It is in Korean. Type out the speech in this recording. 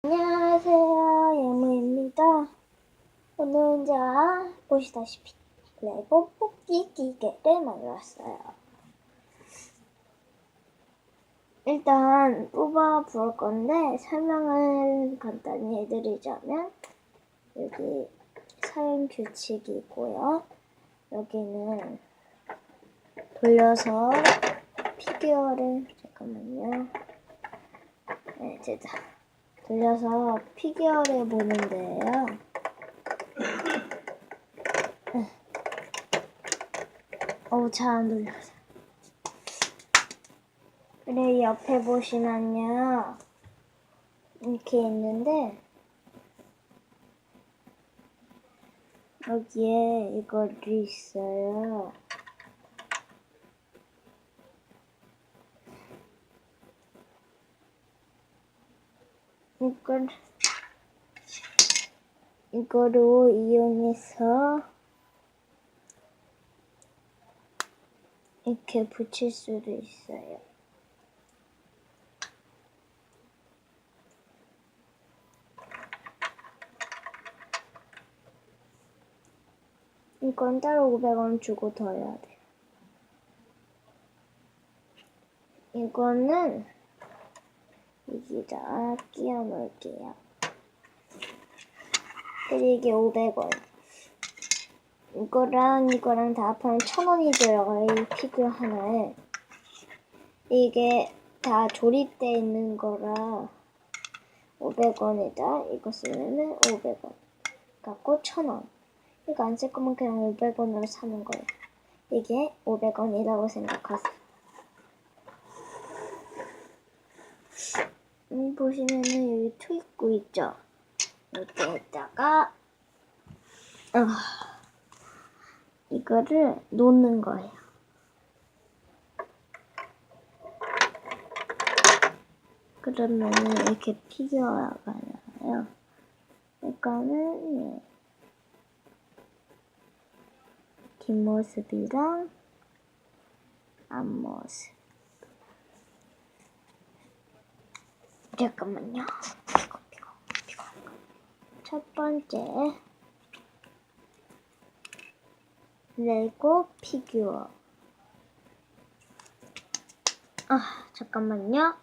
안녕하세요, 예무입니다. 오늘은 제가 보시다시피 레고 뽑기 기계를 만들었어요. 일단 뽑아 볼 건데 설명을 간단히 해드리자면 여기 사용 규칙이 있고요. 여기는 돌려서 피규어를 잠깐만요. 네, 됐다. 돌려서 피규어를 보는데요. 잘 안 돌려서. 그래, 옆에 보시면요. 이렇게 있는데, 여기에 이거들이 있어요. 이거로 이용해서 이렇게 붙일 수도 있어요. 이건 따로 500원 주고 더 해야 돼요. 이거는 여기다 끼워 놓을게요. 그리고 이게 500원. 이거랑 다 합하면 1000원이 들어가요. 이 피규어 하나에. 이게 다 조립되어 있는 거라 500원에다 이거 쓰면은 500원 갖고 1000원. 이거 안 쓸 거면 그냥 500원으로 사는 거예요. 이게 500원이라고 생각하세요. 보시면은 여기 투입구 있죠? 여기에다가 이거를 놓는 거예요. 그러면은 이렇게 피규어가 나와요. 이거는 뒷모습이랑 앞모습. 잠깐만요. 이거. 첫 번째 레고 피규어. 잠깐만요.